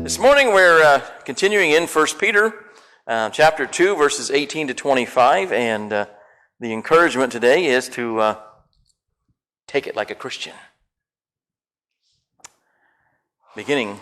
This morning we're continuing in 1 Peter chapter 2, verses 18 to 25, and the encouragement today is to take it like a Christian. Beginning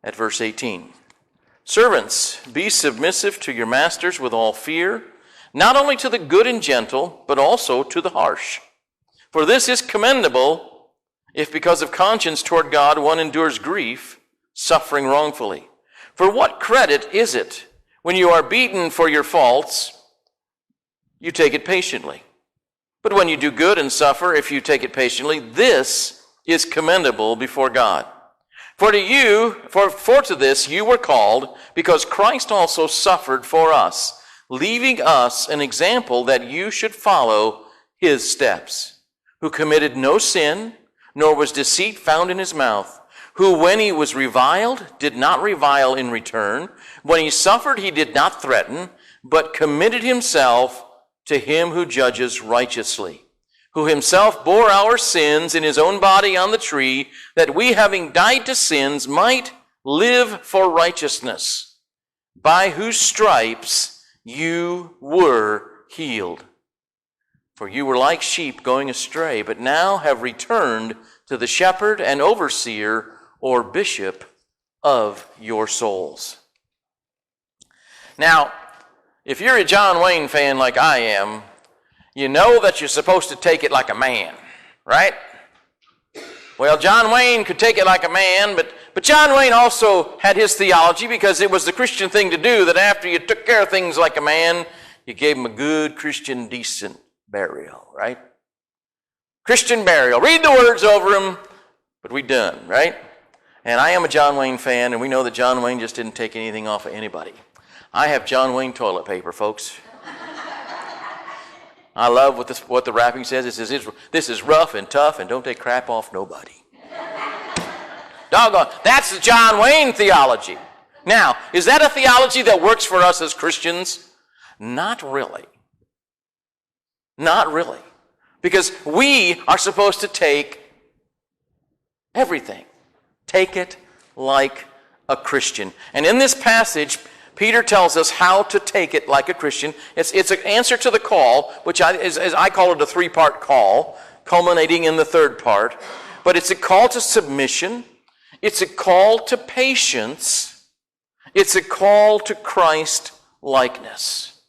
at verse 18. Servants, be submissive to your masters with all fear, not only to the good and gentle, but also to the harsh. For this is commendable, if because of conscience toward God one endures grief, suffering wrongfully. For what credit is it when you are beaten for your faults, you take it patiently? But when you do good and suffer, if you take it patiently, this is commendable before God. For to this you were called, because Christ also suffered for us, leaving us an example that you should follow his steps, who committed no sin, nor was deceit found in his mouth, who when he was reviled, did not revile in return. When he suffered, he did not threaten, but committed himself to him who judges righteously, who himself bore our sins in his own body on the tree, that we, having died to sins, might live for righteousness, by whose stripes you were healed. For you were like sheep going astray, but now have returned to the shepherd and overseer or bishop of your souls. Now, if you're a John Wayne fan like I am, you know that you're supposed to take it like a man, right? Well, John Wayne could take it like a man, but John Wayne also had his theology, because it was the Christian thing to do, that after you took care of things like a man, you gave him a good Christian, decent burial, right? Christian burial. Read the words over him, but we done, right? And I am a John Wayne fan, and we know that John Wayne just didn't take anything off of anybody. I have John Wayne toilet paper, folks. I love what the wrapping says. It says, this is rough and tough, and don't take crap off nobody. Doggone, that's the John Wayne theology. Now, is that a theology that works for us as Christians? Not really. Not really. Because we are supposed to take everything. Take it like a Christian. And in this passage, Peter tells us how to take it like a Christian. It's an answer to the call, which I call it a three-part call, culminating in the third part. But it's a call to submission. It's a call to patience. It's a call to Christ likeness.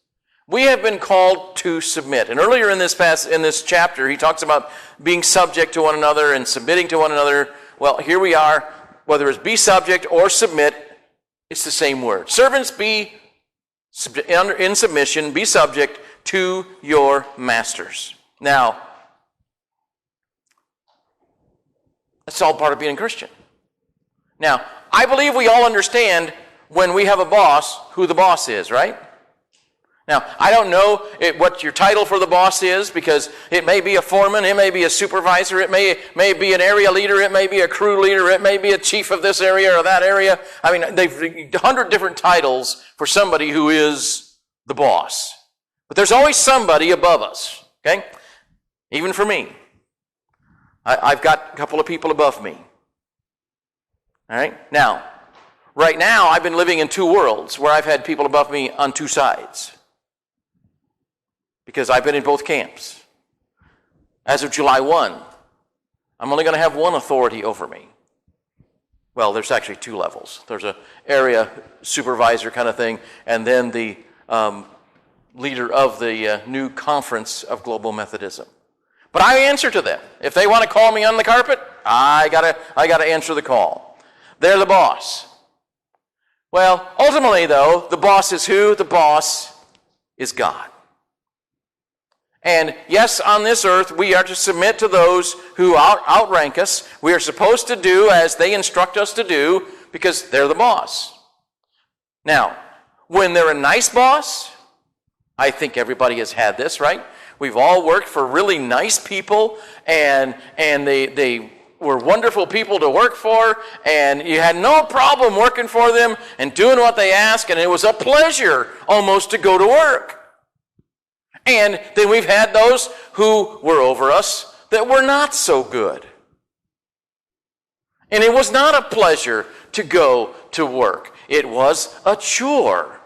We have been called to submit. And earlier in this chapter, he talks about being subject to one another and submitting to one another. Well, here we are. Whether it's be subject or submit, it's the same word. Servants, be in submission, be subject to your masters. Now, that's all part of being a Christian. Now, I believe we all understand when we have a boss, who the boss is, right? Now, I don't know what your title for the boss is, because it may be a foreman, it may be a supervisor, it may be an area leader, it may be a crew leader, it may be a chief of this area or that area. I mean, they've 100 different titles for somebody who is the boss. But there's always somebody above us, okay? Even for me. I've got a couple of people above me. All right? Now, right now, I've been living in two worlds where I've had people above me on two sides, because I've been in both camps. As of July 1, I'm only going to have one authority over me. Well, there's actually two levels. There's an area supervisor kind of thing, and then the leader of the new conference of Global Methodism. But I answer to them. If they want to call me on the carpet, I gotta answer the call. They're the boss. Well, ultimately, though, the boss is who? The boss is God. And yes, on this earth, we are to submit to those who outrank us. We are supposed to do as they instruct us to do, because they're the boss. Now, when they're a nice boss, I think everybody has had this, right? We've all worked for really nice people, and they were wonderful people to work for, and you had no problem working for them and doing what they ask, and it was a pleasure almost to go to work. And then we've had those who were over us that were not so good. And it was not a pleasure to go to work. It was a chore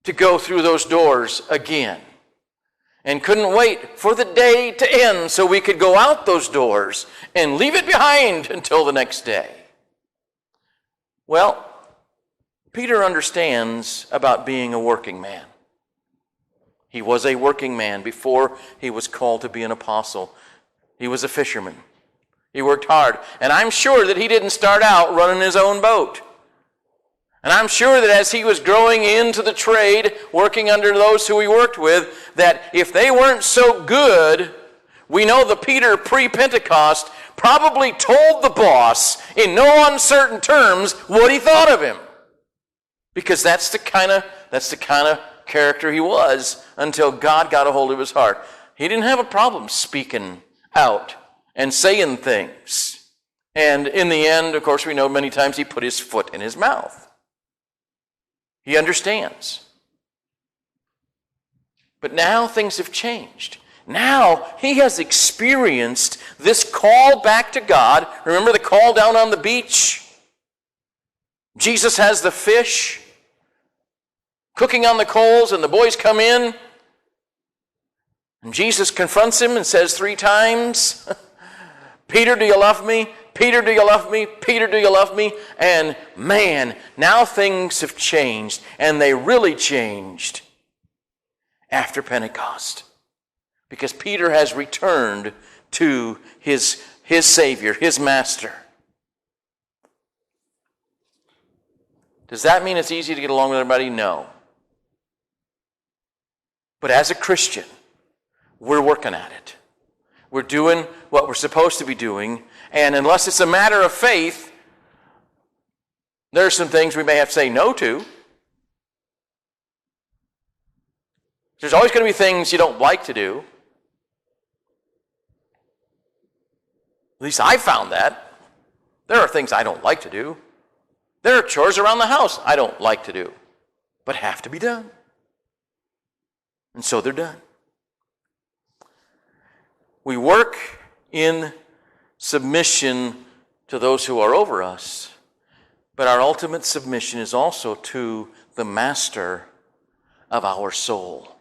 to go through those doors again. And couldn't wait for the day to end so we could go out those doors and leave it behind until the next day. Well, Peter understands about being a working man. He was a working man before he was called to be an apostle. He was a fisherman. He worked hard. And I'm sure that he didn't start out running his own boat. And I'm sure that as he was growing into the trade, working under those who he worked with, that if they weren't so good, we know that Peter pre-Pentecost probably told the boss in no uncertain terms what he thought of him. Because that's the kind of character he was until God got a hold of his heart. He didn't have a problem speaking out and saying things. And in the end, of course, we know many times he put his foot in his mouth. He understands. But now things have changed. Now he has experienced this call back to God. Remember the call down on the beach? Jesus has the fish cooking on the coals, and the boys come in. And Jesus confronts him and says 3 times, Peter, do you love me? Peter, do you love me? Peter, do you love me? And man, now things have changed, and they really changed after Pentecost. Because Peter has returned to his Savior, his Master. Does that mean it's easy to get along with everybody? No. But as a Christian, we're working at it. We're doing what we're supposed to be doing, and unless it's a matter of faith, there are some things we may have to say no to. There's always going to be things you don't like to do. At least I found that. There are things I don't like to do. There are chores around the house I don't like to do, but have to be done. And so they're done. We work in submission to those who are over us, but our ultimate submission is also to the master of our soul,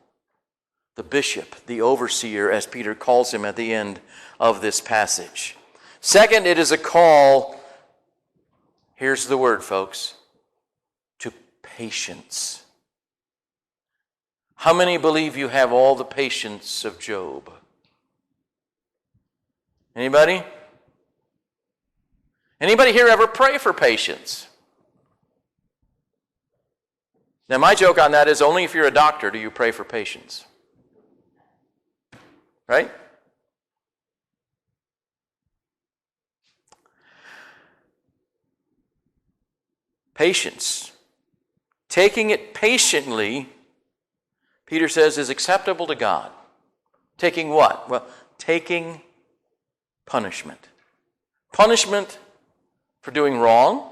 the bishop, the overseer, as Peter calls him at the end of this passage. Second, it is a call, here's the word, folks, to patience. How many believe you have all the patience of Job? Anybody? Anybody here ever pray for patience? Now, my joke on that is only if you're a doctor do you pray for patience. Right? Patience. Taking it patiently, Peter says, is acceptable to God. Taking what? Well, taking punishment. Punishment for doing wrong.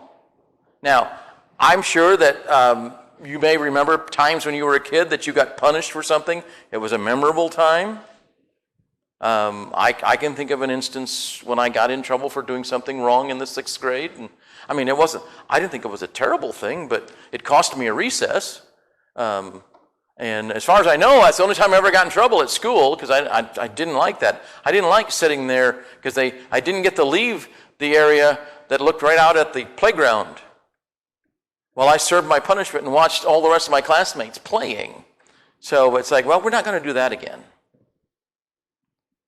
Now, I'm sure that you may remember times when you were a kid that you got punished for something. It was a memorable time. I can think of an instance when I got in trouble for doing something wrong in the 6th grade. And, I didn't think it was a terrible thing, but it cost me a recess. And as far as I know, that's the only time I ever got in trouble at school, because I didn't like that. I didn't like sitting there because I didn't get to leave the area that looked right out at the playground while I served my punishment and watched all the rest of my classmates playing. So it's like, well, we're not going to do that again.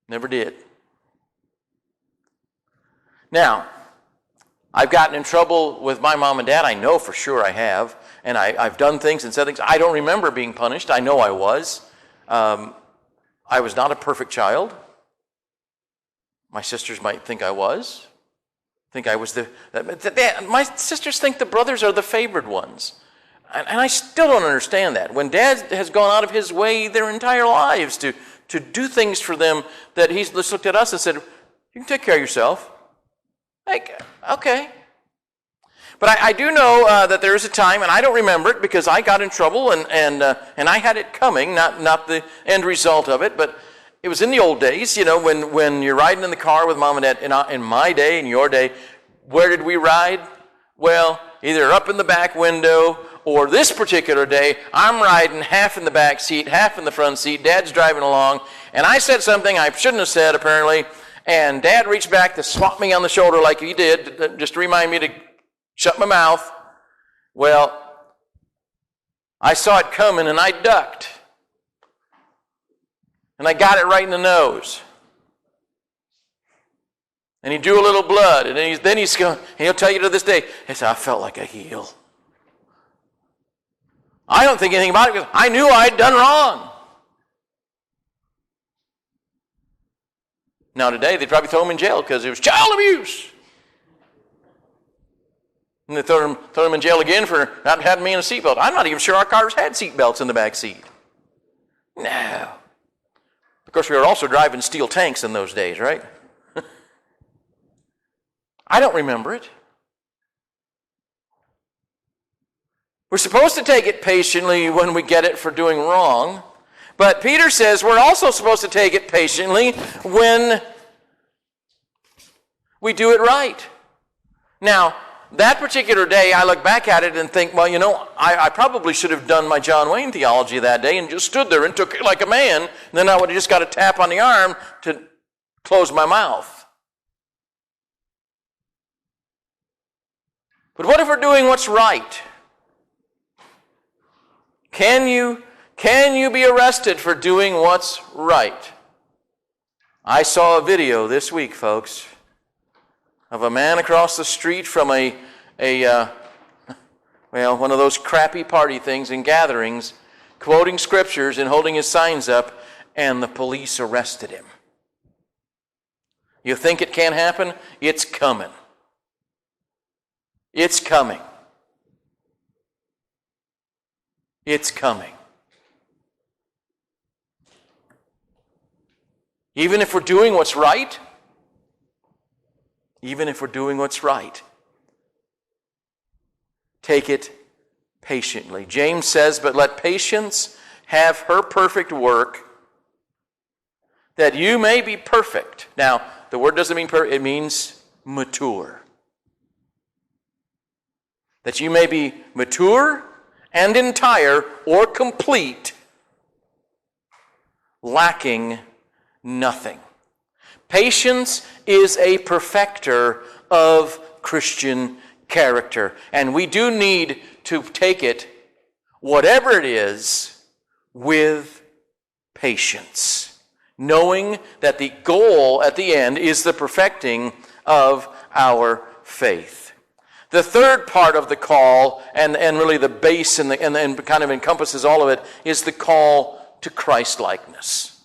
Never did. Now, I've gotten in trouble with my mom and dad. I know for sure I have. And I've done things and said things. I don't remember being punished. I know I was. I was not a perfect child. My sisters might think I was. Think I was my sisters think the brothers are the favored ones. And I still don't understand that. When Dad has gone out of his way their entire lives to do things for them, that he's just looked at us and said, you can take care of yourself. Like, okay. But I do know that there is a time, and I don't remember it because I got in trouble and I had it coming, not the end result of it. But It was in the old days, when you're riding in the car with mom and dad. In my day, in your day, where did we ride? Well, either up in the back window, or this particular day, I'm riding half in the back seat, half in the front seat. Dad's driving along, and I said something I shouldn't have said, apparently, and Dad reached back to swat me on the shoulder like he did, just to remind me to shut my mouth. Well, I saw it coming, and I ducked. And I got it right in the nose. And he drew a little blood, and then he's going, and he'll tell you to this day, he said, I felt like a heel. I don't think anything about it because I knew I'd done wrong. Now today, they'd probably throw him in jail because it was child abuse. And they throw him in jail again for not having me in a seatbelt. I'm not even sure our cars had seatbelts in the back seat. No. Of course, we were also driving steel tanks in those days, right? I don't remember it. We're supposed to take it patiently when we get it for doing wrong. But Peter says we're also supposed to take it patiently when we do it right. Now, that particular day, I look back at it and think, well, I probably should have done my John Wayne theology that day and just stood there and took it like a man. And then I would have just got a tap on the arm to close my mouth. But what if we're doing what's right? Can you be arrested for doing what's right? I saw a video this week, folks, of a man across the street from one of those crappy party things and gatherings, quoting scriptures and holding his signs up, and the police arrested him. You think it can't happen? It's coming. It's coming. It's coming. Even if we're doing what's right, take it patiently. James says, but let patience have her perfect work, that you may be perfect. Now, the word doesn't mean perfect, it means mature. That you may be mature and entire or complete, lacking nothing. Patience is a perfecter of Christian character. And we do need to take it, whatever it is, with patience, knowing that the goal at the end is the perfecting of our faith. The third part of the call, and really the base and kind of encompasses all of it, is the call to Christ-likeness.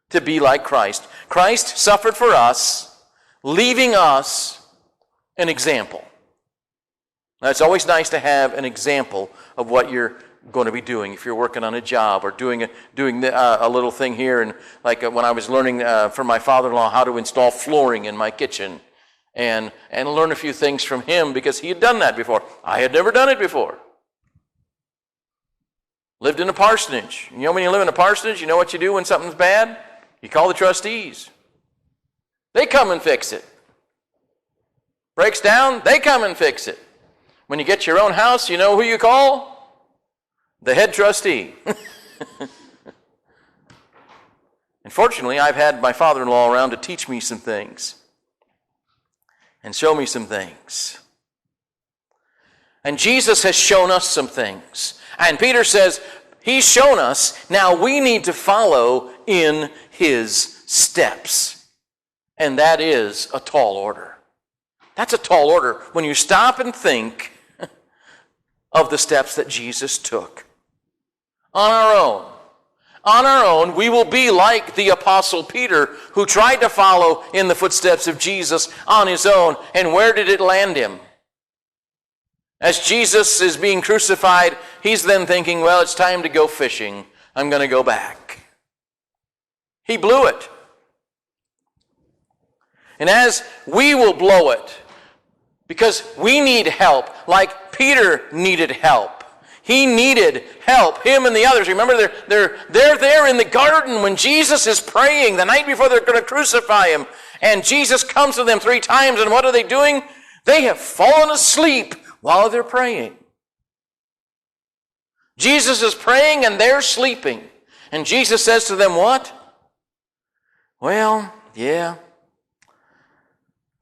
To be like Christ. Christ suffered for us, leaving us an example. Now, it's always nice to have an example of what you're going to be doing if you're working on a job or doing a little thing here. And like when I was learning from my father-in-law how to install flooring in my kitchen, and learn a few things from him because he had done that before. I had never done it before. Lived in a parsonage. When you live in a parsonage, you know what you do when something's bad? You call the trustees. They come and fix it. Breaks down, they come and fix it. When you get your own house, you know who you call? The head trustee. And fortunately, I've had my father-in-law around to teach me some things and show me some things. And Jesus has shown us some things. And Peter says, he's shown us, now we need to follow in his steps. And that is a tall order. That's a tall order when you stop and think of the steps that Jesus took. On our own. On our own, we will be like the Apostle Peter, who tried to follow in the footsteps of Jesus on his own. And where did it land him? As Jesus is being crucified, he's then thinking, well, it's time to go fishing. I'm going to go back. He blew it. And as we will blow it, because we need help, like Peter needed help, He needed help, him and the others. Remember, they're there in the garden when Jesus is praying the night before they're going to crucify him. And Jesus comes to them 3 times, and what are they doing? They have fallen asleep while they're praying. Jesus is praying and they're sleeping. And Jesus says to them, what? Well, yeah.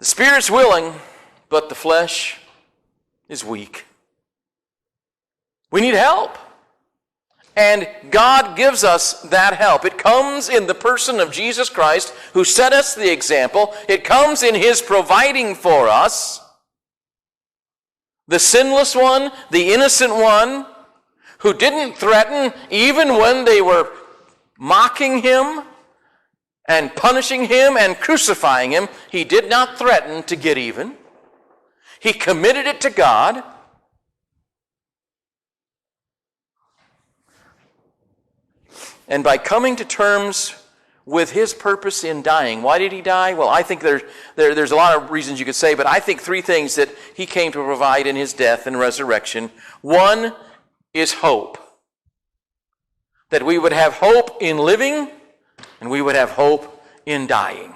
The spirit's willing, but the flesh is weak. We need help. And God gives us that help. It comes in the person of Jesus Christ, who set us the example. It comes in his providing for us. The sinless one, the innocent one, who didn't threaten even when they were mocking him and punishing him and crucifying him. He did not threaten to get even. He committed it to God. And by coming to terms with his purpose in dying. Why did he die? Well, I think there's a lot of reasons you could say, but I think 3 things that he came to provide in his death and resurrection. One is hope. That we would have hope in living, and we would have hope in dying.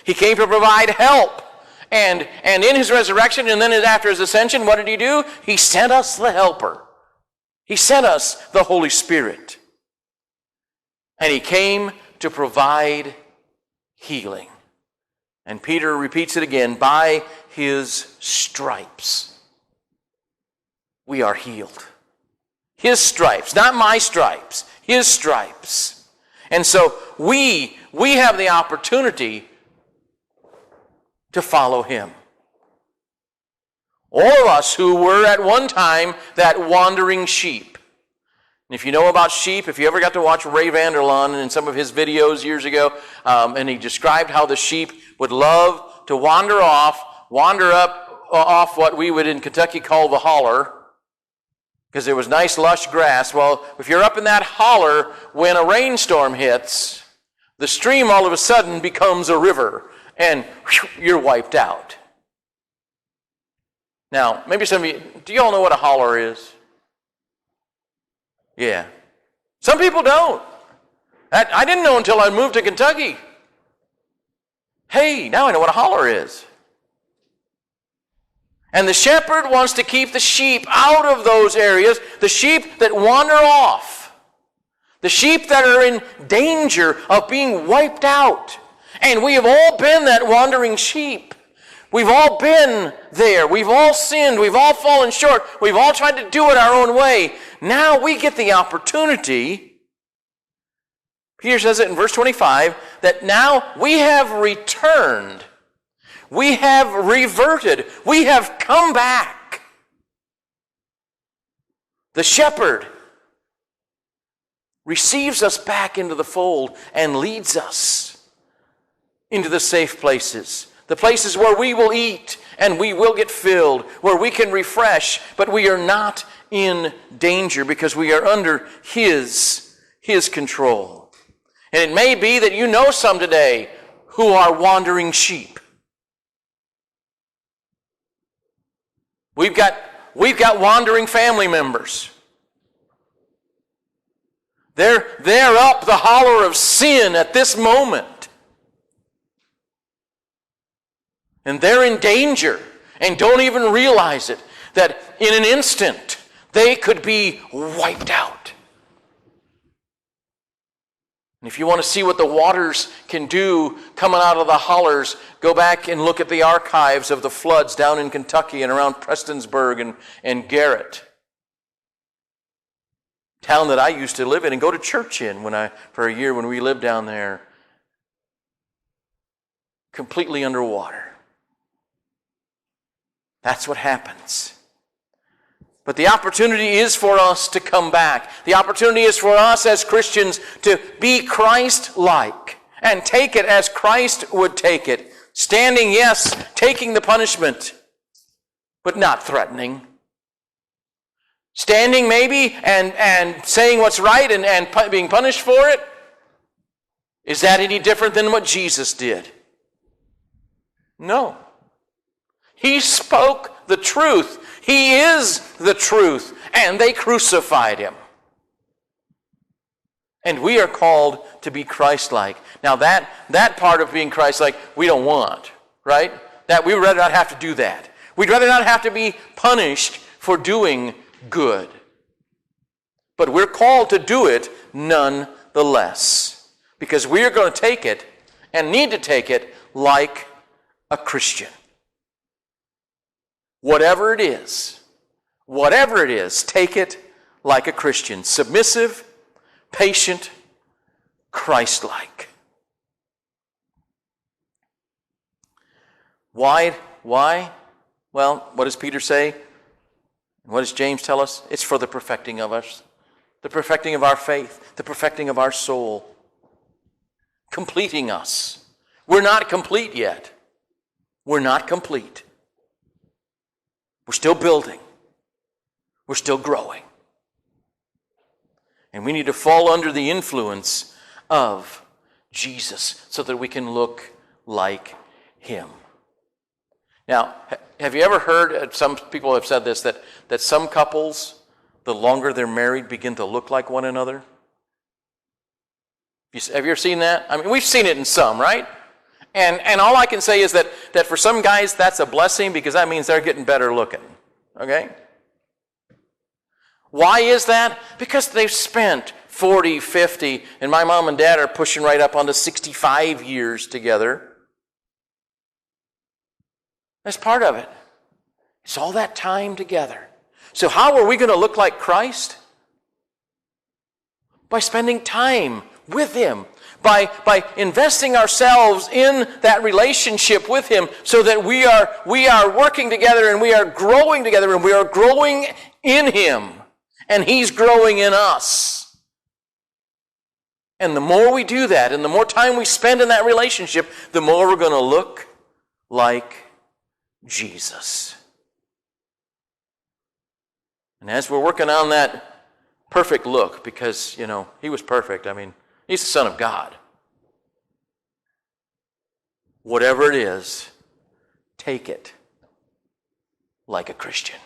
He came to provide help. And in his resurrection, and then after his ascension, what did he do? He sent us the Helper. He sent us the Holy Spirit. And he came to provide healing. And Peter repeats it again, by his stripes we are healed. His stripes, not my stripes, his stripes. And so we have the opportunity to follow him. All of us who were at one time that wandering sheep. And if you know about sheep, if you ever got to watch Ray Vander Laan in some of his videos years ago, and he described how the sheep would love to wander off what we would in Kentucky call the holler, because there was nice lush grass. Well, if you're up in that holler, when a rainstorm hits, the stream all of a sudden becomes a river, and you're wiped out. Now, maybe some of you, do you all know what a holler is? Yeah. Some people don't. I didn't know until I moved to Kentucky. Hey, now I know what a holler is. And the shepherd wants to keep the sheep out of those areas, the sheep that wander off, the sheep that are in danger of being wiped out. And we have all been that wandering sheep. We've all been there. We've all sinned. We've all fallen short. We've all tried to do it our own way. Now we get the opportunity, Peter says it in verse 25, that now we have returned. We have reverted. We have come back. The shepherd receives us back into the fold and leads us into the safe places. The places where we will eat and we will get filled, where we can refresh, but we are not in danger because we are under His control. And it may be that you know some today who are wandering sheep. We've got wandering family members. They're up the holler of sin at this moment. And they're in danger and don't even realize it, that in an instant they could be wiped out. And if you want to see what the waters can do coming out of the hollers, go back and look at the archives of the floods down in Kentucky and around Prestonsburg and Garrett. Town that I used to live in and go to church in for a year when we lived down there. Completely underwater. That's what happens. But the opportunity is for us to come back. The opportunity is for us as Christians to be Christ-like and take it as Christ would take it. Standing, yes, taking the punishment, but not threatening. Standing maybe and saying what's right and being punished for it. Is that any different than what Jesus did? No. He spoke the truth. He is the truth. and they crucified him. And we are called to be Christ-like. Now that part of being Christ-like we don't want, right? That we would rather not have to do that. We'd rather not have to be punished for doing good. But we're called to do it nonetheless. Because we are going to take it and need to take it like a Christian. Whatever it is, take it like a Christian. Submissive, patient, Christ-like. Why? Well, what does Peter say? What does James tell us? It's for the perfecting of us, the perfecting of our faith, the perfecting of our soul, completing us. We're not complete yet. We're not complete. We're still building. We're still growing. And we need to fall under the influence of Jesus so that we can look like him. Now, have you ever heard, some people have said this, that some couples, the longer they're married, begin to look like one another? Have you ever seen that? I mean, we've seen it in some, right? And all I can say is that for some guys, that's a blessing because that means they're getting better looking. Okay? Why is that? Because they've spent 40, 50, and my mom and dad are pushing right up onto 65 years together. That's part of it. It's all that time together. So how are we going to look like Christ? By spending time with him. By investing ourselves in that relationship with him so that we are working together and we are growing together and we are growing in him. And he's growing in us. And the more we do that and the more time we spend in that relationship, the more we're going to look like Jesus. And as we're working on that perfect look, because, he was perfect. I mean, he's the Son of God. Whatever it is, take it like a Christian.